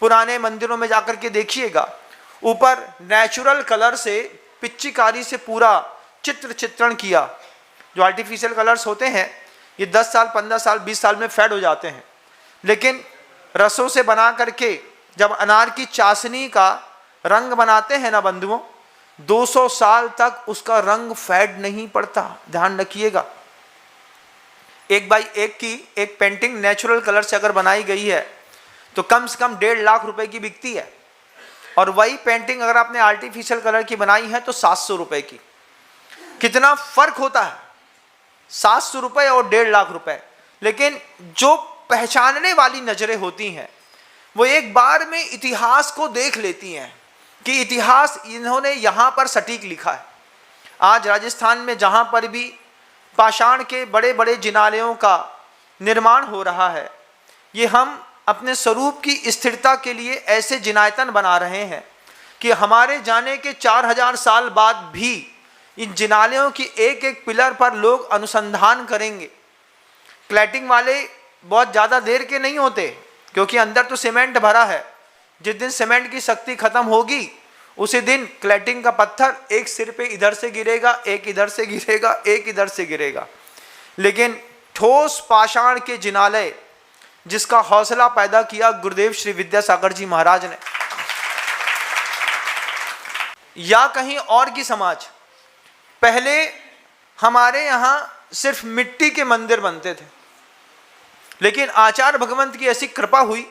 पुराने मंदिरों में जाकर के देखिएगा, ऊपर नेचुरल कलर से पिच्चीकारी से पूरा चित्रण किया। जो आर्टिफिशियल कलर्स होते हैं ये 10 साल 15 साल 20 साल में फेड हो जाते हैं, लेकिन रसों से बना करके जब अनार की चाशनी का रंग बनाते हैं ना बंधुओं, 200 साल तक उसका रंग फेड नहीं पड़ता। ध्यान रखिएगा, 1x1 की एक पेंटिंग नेचुरल कलर से अगर बनाई गई है तो कम से कम 1.5 लाख रुपए की बिकती है, और वही पेंटिंग अगर आपने आर्टिफिशियल कलर की बनाई है तो 700 रुपए की। कितना फर्क होता है, 700 रुपए और 1.5 लाख रुपए। लेकिन जो पहचानने वाली नजरें होती हैं वो एक बार में इतिहास को देख लेती हैं कि इतिहास इन्होंने यहाँ पर सटीक लिखा है। आज राजस्थान में जहाँ पर भी पाषाण के बड़े बड़े जिनालयों का निर्माण हो रहा है, ये हम अपने स्वरूप की स्थिरता के लिए ऐसे जिनायतन बना रहे हैं कि हमारे जाने के 4000 साल बाद भी इन जिनालयों की एक एक पिलर पर लोग अनुसंधान करेंगे। क्लैटिंग वाले बहुत ज़्यादा देर के नहीं होते, क्योंकि अंदर तो सीमेंट भरा है। जिस दिन सीमेंट की शक्ति खत्म होगी उसी दिन क्लैटिंग का पत्थर एक सिर पे इधर से गिरेगा, एक इधर से गिरेगा, एक इधर से गिरेगा। लेकिन ठोस पाषाण के जिनालय जिसका हौसला पैदा किया गुरुदेव श्री विद्यासागर जी महाराज ने, या कहीं और की समाज, पहले हमारे यहाँ सिर्फ मिट्टी के मंदिर बनते थे, लेकिन आचार्य भगवंत की ऐसी कृपा हुई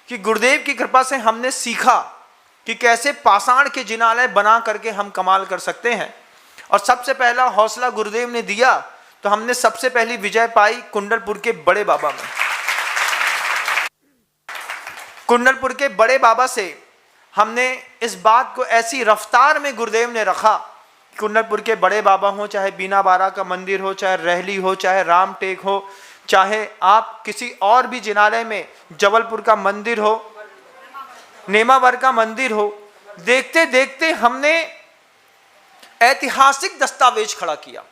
कि गुरुदेव की कृपा से हमने सीखा कि कैसे पाषाण के जिनालय बना करके हम कमाल कर सकते हैं। और सबसे पहला हौसला गुरुदेव ने दिया तो हमने सबसे पहली विजय पाई कुंडलपुर के बड़े बाबा में। कुंडलपुर के बड़े बाबा से हमने इस बात को ऐसी रफ्तार में गुरुदेव ने रखा, कुंडलपुर के बड़े बाबा हो, चाहे बीना बारा का मंदिर हो, चाहे रहली हो, चाहे रामटेक हो, चाहे आप किसी और भी जिनालय में जबलपुर का मंदिर हो, नेमावर का मंदिर हो, देखते देखते हमने ऐतिहासिक दस्तावेज खड़ा किया।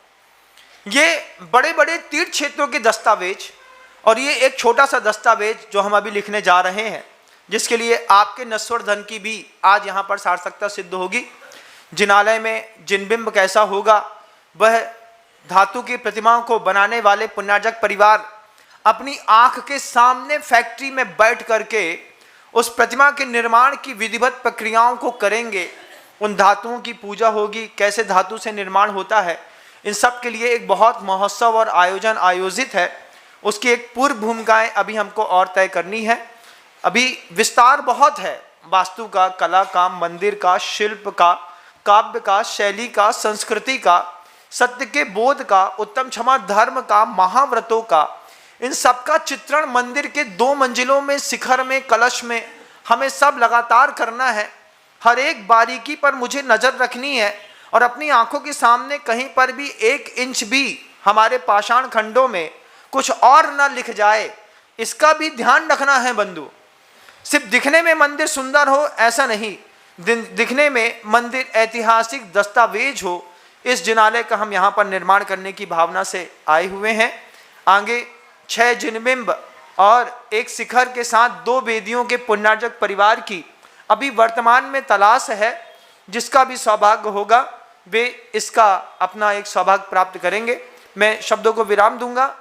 ये बड़े बड़े तीर्थ क्षेत्रों के दस्तावेज, और ये एक छोटा सा दस्तावेज जो हम अभी लिखने जा रहे हैं, जिसके लिए आपके नश्वर धन की भी आज यहाँ पर सार्थकता सिद्ध होगी। जिनालय में जिनबिंब कैसा होगा, वह धातु की प्रतिमाओं को बनाने वाले पुण्यार्जक परिवार अपनी आंख के सामने फैक्ट्री में बैठ करके उस प्रतिमा के निर्माण की विधिवत प्रक्रियाओं को करेंगे। उन धातुओं की पूजा होगी, कैसे धातु से निर्माण होता है, इन सब के लिए एक बहुत महोत्सव और आयोजन आयोजित है। उसकी एक पूर्व भूमिकाएं अभी हमको और तय करनी है। अभी विस्तार बहुत है, वास्तु का, कला का, मंदिर का, शिल्प का, काव्य का, शैली का, संस्कृति का, सत्य के बोध का, उत्तम क्षमा धर्म का, महाव्रतों का, इन सब का चित्रण मंदिर के 2 मंजिलों में, शिखर में, कलश में हमें सब लगातार करना है। हर एक बारीकी पर मुझे नजर रखनी है और अपनी आंखों के सामने कहीं पर भी 1 इंच भी हमारे पाषाण खंडों में कुछ और न लिख जाए, इसका भी ध्यान रखना है बंधु। सिर्फ दिखने में मंदिर सुंदर हो ऐसा नहीं, दिखने में मंदिर ऐतिहासिक दस्तावेज हो, इस जिनालय का हम यहाँ पर निर्माण करने की भावना से आए हुए हैं। आगे 6 जिनबिंब और एक शिखर के साथ 2 वेदियों के पुण्यार्जक परिवार की अभी वर्तमान में तलाश है। जिसका भी सौभाग्य होगा वे इसका अपना एक सौभाग्य प्राप्त करेंगे। मैं शब्दों को विराम दूंगा।